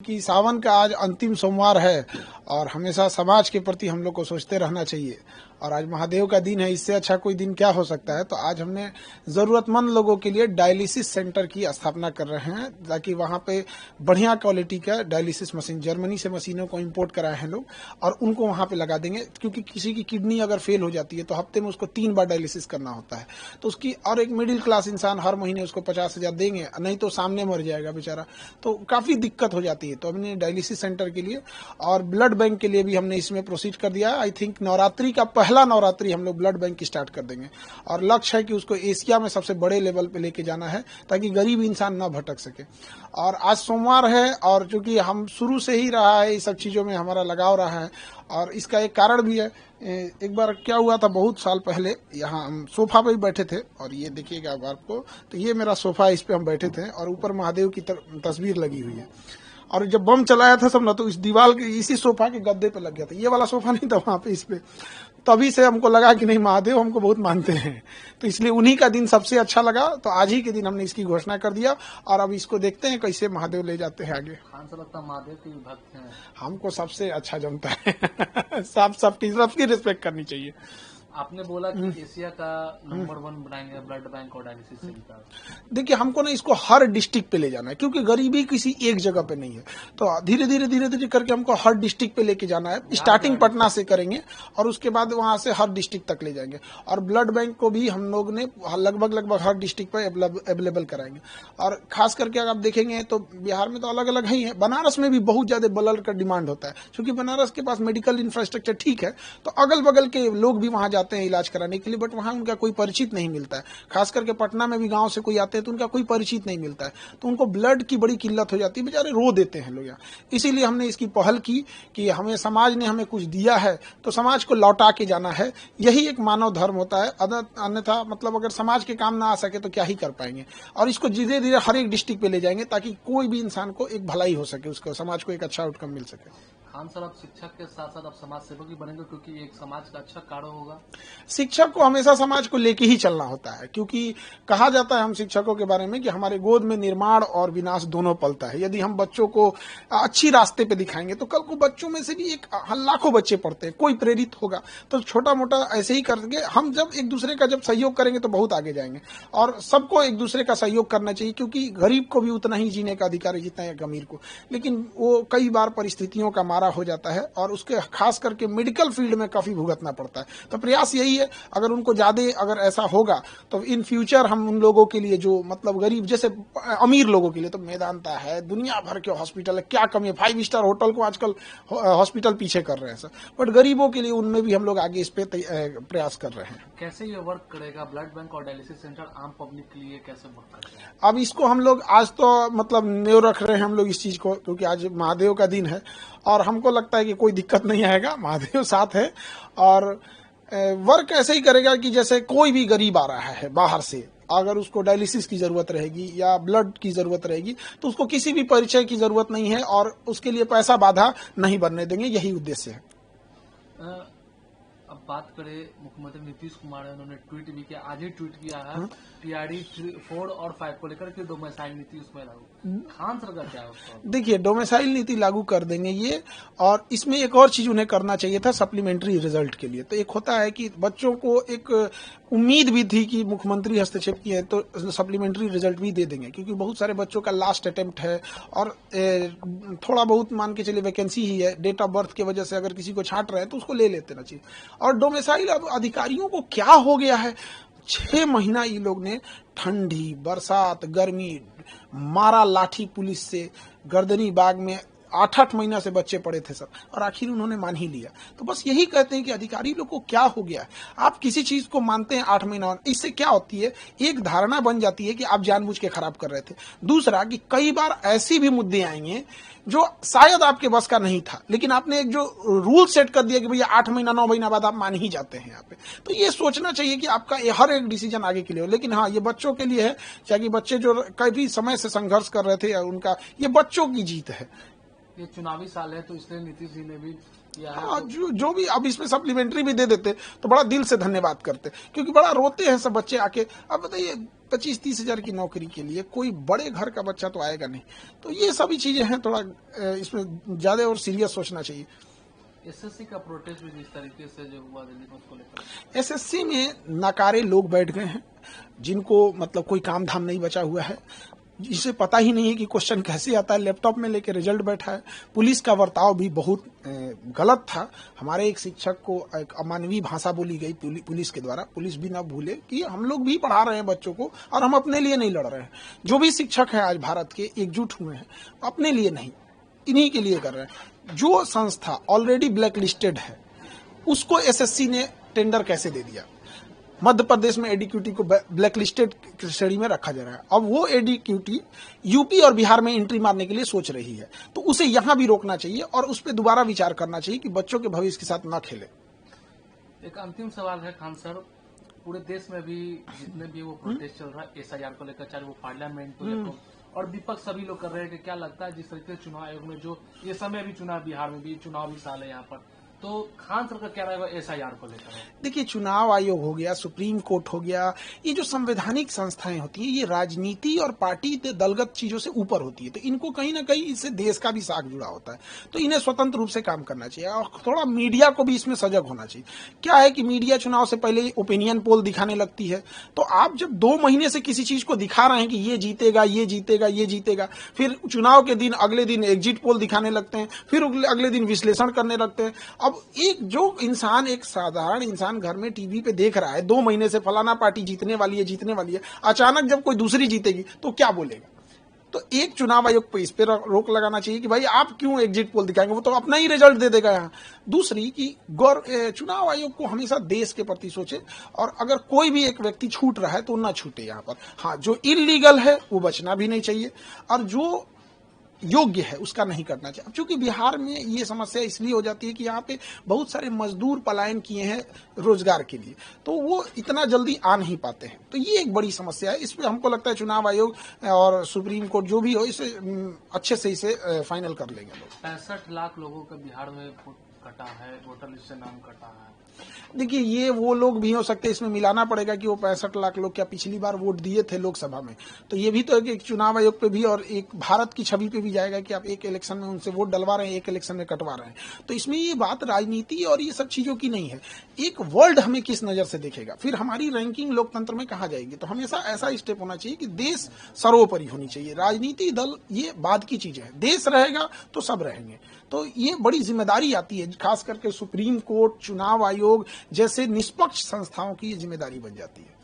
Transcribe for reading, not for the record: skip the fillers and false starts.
कि सावन का आज अंतिम सोमवार है और हमेशा समाज के प्रति हम लोग को सोचते रहना चाहिए। और आज महादेव का दिन है, इससे अच्छा कोई दिन क्या हो सकता है। तो आज हमने जरूरतमंद लोगों के लिए डायलिसिस सेंटर की स्थापना कर रहे हैं ताकि वहां पे बढ़िया क्वालिटी का डायलिसिस मशीन, जर्मनी से मशीनों को इंपोर्ट कराए हैं लोग और उनको वहां पे लगा देंगे। क्योंकि किसी की किडनी अगर फेल हो जाती है तो हफ्ते में उसको 3 बार डायलिसिस करना होता है। तो उसकी और एक मिडिल क्लास इंसान हर महीने उसको 50,000 देंगे, नहीं तो सामने मर जाएगा बेचारा। तो काफी दिक्कत हो जाती है। तो हमने डायलिसिस सेंटर के लिए और ब्लड बैंक के लिए भी हमने इसमें प्रोसीड कर दिया है। आई थिंक नवरात्रि का पहला नवरात्रि हम लोग ब्लड बैंक स्टार्ट कर देंगे और लक्ष्य है कि उसको एशिया में सबसे बड़े लेवल पे लेके जाना है ताकि गरीब इंसान न भटक सके। और आज सोमवार है और चूंकि हम शुरू से ही रहा है, इस सब चीजों में हमारा लगाव रहा है और इसका एक कारण भी है। एक बार क्या हुआ था, बहुत साल पहले यहाँ हम सोफा पे ही बैठे थे और ये देखिएगा अब आपको, तो ये मेरा सोफा, इस पे हम बैठे थे और ऊपर महादेव की तस्वीर लगी हुई है। और जब बम चलाया था सब ना, तो इस दीवार के इसी सोफा के गद्दे पे लग गया था। ये वाला सोफा नहीं था वहां पे, इस पे। तभी से हमको लगा कि नहीं, महादेव हमको बहुत मानते हैं, तो इसलिए उन्हीं का दिन सबसे अच्छा लगा। तो आज ही के दिन हमने इसकी घोषणा कर दिया और अब इसको देखते हैं कैसे महादेव ले जाते हैं आगे। खान साहब लगता महादेव के भक्त हैं। हमको सबसे अच्छा जमता है। सबकी रिस्पेक्ट करनी चाहिए। आपने बोला कि एशिया का नंबर 1 बनाएंगे ब्लड बैंक और डायलिसिस सेंटर। देखिए, हमको ना इसको हर डिस्ट्रिक्ट पे ले जाना है क्योंकि गरीबी किसी एक जगह पे नहीं है। तो धीरे धीरे करके हमको हर डिस्ट्रिक्ट पे लेके जाना है। स्टार्टिंग पटना से करेंगे और उसके बाद वहां से हर डिस्ट्रिक्ट तक ले जाएंगे। और ब्लड बैंक को भी हम लोग ने लगभग हर डिस्ट्रिक्ट पे अवेलेबल कराएंगे। और खास करके अगर आप देखेंगे तो बिहार में तो अलग अलग ही है, बनारस में भी बहुत ज्यादा ब्लड का डिमांड होता है क्योंकि बनारस के पास मेडिकल इंफ्रास्ट्रक्चर ठीक है। तो अगल बगल के लोग भी वहां जाते हैं इलाज कराने के लिए, बट वहां उनका कोई परिचित नहीं मिलता है। खास करके पटना में भी गांव से कोई आते हैं तो उनका कोई परिचित नहीं मिलता है, तो उनको ब्लड की बड़ी किल्लत हो जाती है, बेचारे रो देते हैं लोग यहाँ। इसीलिए हमने इसकी पहल की कि हमें समाज ने हमें कुछ दिया है तो समाज को लौटा के जाना है। यही एक मानव धर्म होता है। अन्यथा मतलब अगर समाज के काम ना आ सके तो क्या ही कर पाएंगे। और इसको धीरे धीरे हर एक डिस्ट्रिक्ट पे ले जाएंगे ताकि कोई भी इंसान को एक भलाई हो सके, उसको समाज को एक अच्छा आउटकम मिल सके। खान सर, आप शिक्षक के साथ साथ आप समाज सेवक भी बनेंगे क्योंकि एक समाज का अच्छा कार्य होगा। शिक्षक को हमेशा समाज को लेके ही चलना होता है क्योंकि कहा जाता है हम शिक्षकों के बारे में कि हमारे गोद में निर्माण और विनाश दोनों पलता है। यदि हम बच्चों को अच्छी रास्ते पे दिखाएंगे तो कल को बच्चों में से भी एक लाखों बच्चे पढ़ते हैं, कोई प्रेरित होगा। तो छोटा मोटा ऐसे ही करके हम जब एक दूसरे का जब सहयोग करेंगे तो बहुत आगे जाएंगे। और सबको एक दूसरे का सहयोग करना चाहिए क्योंकि गरीब को भी उतना ही जीने का अधिकार है जितना एक अमीर को। लेकिन वो कई बार परिस्थितियों का मारा हो जाता है और उसके खास करके मेडिकल फील्ड में काफी भुगतना पड़ता है। तो प्रयास यही है, अगर उनको ज्यादा अगर ऐसा होगा तो इन फ्यूचर हम उन लोगों के लिए जो मतलब गरीब जैसे अमीर लोगों के लिए तो मेदांता है, दुनिया भर के हॉस्पिटल है, क्या कमी है। 5 स्टार होटल को आजकल हॉस्पिटल पीछे कर रहे हैं सर, बट गरीबों के लिए उनमें भी हम लोग आगे इस पे प्रयास कर रहे हैं। कैसे ये वर्क करेगा ब्लड बैंक और डायलिसिस सेंटर आम पब्लिक के लिए कैसे वर्क करेगा? अब इसको हम लोग आज तो मतलब न्यू रख रहे हैं हम लोग इस चीज को क्योंकि आज महादेव का दिन है और हमको लगता है कि कोई दिक्कत नहीं आएगा, महादेव साथ है। और वर्क ऐसे ही करेगा कि जैसे कोई भी गरीब आ रहा है बाहर से, अगर उसको डायलिसिस की जरूरत रहेगी या ब्लड की जरूरत रहेगी तो उसको किसी भी परिचय की जरूरत नहीं है और उसके लिए पैसा बाधा नहीं बनने देंगे, यही उद्देश्य है। अब बात करें मुख्यमंत्री नीतीश कुमार है, उन्होंने ट्वीट भी किया, आज ही ट्वीट किया है टीआरडी 4 और 5 को लेकर के डोमिसाइल नीति उसमें लागू। खान सर का क्या है? देखिए, डोमिसाइल नीति लागू कर देंगे ये, और इसमें एक और चीज उन्हें करना चाहिए था सप्लीमेंट्री रिजल्ट के लिए। तो एक होता है कि बच्चों को एक उम्मीद भी थी कि मुख्यमंत्री हस्तक्षेप किए तो सप्लीमेंट्री रिजल्ट भी दे देंगे क्योंकि बहुत सारे बच्चों का लास्ट अटेम्प्ट है और थोड़ा बहुत मान के चलिए वैकेंसी ही है, डेट ऑफ बर्थ की वजह से अगर किसी को छांट रहे हैं तो उसको ले लेते ना चाहिए। और डोमिसाइल अब अधिकारियों को क्या हो गया है, 6 महीना ये लोग ने ठंडी बरसात गर्मी मारा लाठी पुलिस से, गर्दनी बाग में 8-8 महीना से बच्चे पड़े थे सर, और आखिर उन्होंने मान ही लिया। तो बस यही कहते हैं कि अधिकारी लोग को क्या हो गया है। आप किसी चीज को मानते हैं 8 महीना, इससे क्या होती है, एक धारणा बन जाती है कि आप जानबूझ के खराब कर रहे थे। दूसरा कि कई बार ऐसी भी मुद्दे आएंगे जो शायद आपके बस का नहीं था, लेकिन आपने एक जो रूल सेट कर दिया कि भैया 8 महीना 9 महीना बाद आप मान ही जाते हैं यहाँ पे। तो ये सोचना चाहिए कि आपका हर एक डिसीजन आगे के लिए हो। लेकिन हाँ, ये बच्चों के लिए है, क्या कि बच्चे जो कई समय से संघर्ष कर रहे थे, उनका ये बच्चों की जीत है। ये चुनावी साल है तो इसलिए नीतीश जी ने भी किया है। हाँ, जो भी अब इसमें सप्लीमेंट्री भी दे देते तो बड़ा दिल से धन्यवाद करते, क्योंकि बड़ा रोते हैं सब बच्चे आके। अब बताइए 25-30 हजार की नौकरी के लिए कोई बड़े घर का बच्चा तो आएगा नहीं। तो ये सभी चीजें हैं, थोड़ा इसमें ज्यादा और सीरियस सोचना चाहिए। एसएससी का प्रोटेस्ट भी जिस तरीके से जो हुआ दिल्ली में, उसको लेकर एसएससी में नकारे लोग बैठ गए हैं, जिनको मतलब कोई काम धाम नहीं बचा हुआ है, जिसे पता ही नहीं है कि क्वेश्चन कैसे आता है, लैपटॉप में लेके रिजल्ट बैठा है। पुलिस का बर्ताव भी बहुत गलत था। हमारे एक शिक्षक को एक अमानवीय भाषा बोली गई पुलिस के द्वारा। पुलिस भी ना भूले कि हम लोग भी पढ़ा रहे हैं बच्चों को, और हम अपने लिए नहीं लड़ रहे हैं। जो भी शिक्षक हैं आज भारत के एकजुट हुए हैं, अपने लिए नहीं, इन्हीं के लिए कर रहे हैं। जो संस्था ऑलरेडी ब्लैक लिस्टेड है उसको एसएससी ने टेंडर कैसे दे दिया? मध्य प्रदेश में एडीक्यूटी को ब्लैक लिस्टेड श्रेणी में रखा जा रहा है। अब वो एडीक्यूटी यूपी और बिहार में एंट्री मारने के लिए सोच रही है, तो उसे यहां भी रोकना चाहिए और उस पर दोबारा विचार करना चाहिए कि बच्चों के भविष्य के साथ ना खेले। एक अंतिम सवाल है खान सर, पूरे देश में भी जितने भी वो प्रोटेस्ट चल रहा है एसआईआर को लेकर, चाहे वो पार्लियामेंट हो और विपक्ष सभी लोग कर रहे हैं कि क्या लगता है जिस तरीके से चुनाव आयोग में जो ये समय भी चुनाव, बिहार में भी चुनाव भी साल है यहाँ पर, तो खान सर का क्या रहेगा एसआईआर को लेकर? देखिए, चुनाव आयोग हो गया, सुप्रीम कोर्ट हो गया, ये जो संवैधानिक संस्थाएं होती हैं, ये राजनीति और पार्टी दलगत चीजों से ऊपर होती है। तो इनको कहीं ना कहीं इससे देश का भी साख जुड़ा होता है, तो इन्हें स्वतंत्र रूप से काम करना चाहिए। और थोड़ा मीडिया को भी इसमें सजग होना चाहिए। क्या है कि मीडिया चुनाव से पहले ओपिनियन पोल दिखाने लगती है, तो आप जब 2 महीने से किसी चीज को दिखा रहे हैं कि ये जीतेगा, ये जीतेगा, ये जीतेगा, फिर चुनाव के दिन अगले दिन एग्जिट पोल दिखाने लगते हैं, फिर अगले दिन विश्लेषण करने लगते हैं। अब एक जो इंसान, एक साधारण इंसान घर में टीवी पे देख रहा है 2 महीने से फलाना पार्टी जीतने वाली है, जीतने वाली है, अचानक जब कोई दूसरी जीतेगी तो क्या बोलेगा? तो एक चुनाव आयोग पे इस पे रोक लगाना चाहिए कि भाई आप क्यों एग्जिट पोल दिखाएंगे, वो तो अपना ही रिजल्ट दे देगा यहाँ। दूसरी कि चुनाव आयोग को हमेशा देश के प्रति सोचे, और अगर कोई भी एक व्यक्ति छूट रहा है तो ना छूटे यहाँ पर। हाँ, जो इलीगल है वो बचना भी नहीं चाहिए, और जो योग्य है उसका नहीं करना चाहिए। अब चूंकि बिहार में ये समस्या इसलिए हो जाती है कि यहाँ पे बहुत सारे मजदूर पलायन किए हैं रोजगार के लिए, तो वो इतना जल्दी आ नहीं पाते हैं, तो ये एक बड़ी समस्या है। इस पे हमको लगता है चुनाव आयोग और सुप्रीम कोर्ट जो भी हो, इसे अच्छे से इसे फाइनल कर लेंगे लोग। 65 लाख लोगों का बिहार में कटा है, वोटर लिस्ट से नाम कटा है। देखिए, ये वो लोग भी हो सकते हैं, इसमें मिलाना पड़ेगा कि वो 65 लाख लोग क्या पिछली बार वोट दिए थे लोकसभा में, तो ये भी तो एक चुनाव आयोग पे भी और एक भारत की छवि पे भी जाएगा कि आप एक इलेक्शन में उनसे वोट डलवा रहे हैं, एक इलेक्शन में कटवा रहे हैं। तो इसमें ये बात राजनीति और ये सब चीजों की नहीं है, एक वर्ल्ड हमें किस नजर से देखेगा, फिर हमारी रैंकिंग लोकतंत्र में कहाँ जाएगी। तो हमेशा ऐसा स्टेप होना चाहिए कि देश सर्वोपरि होनी चाहिए, राजनीति दल ये बाद की चीजें है, देश रहेगा तो सब रहेंगे। तो ये बड़ी जिम्मेदारी आती है, खास करके सुप्रीम कोर्ट, चुनाव आयोग जैसे निष्पक्ष संस्थाओं की ये जिम्मेदारी बन जाती है।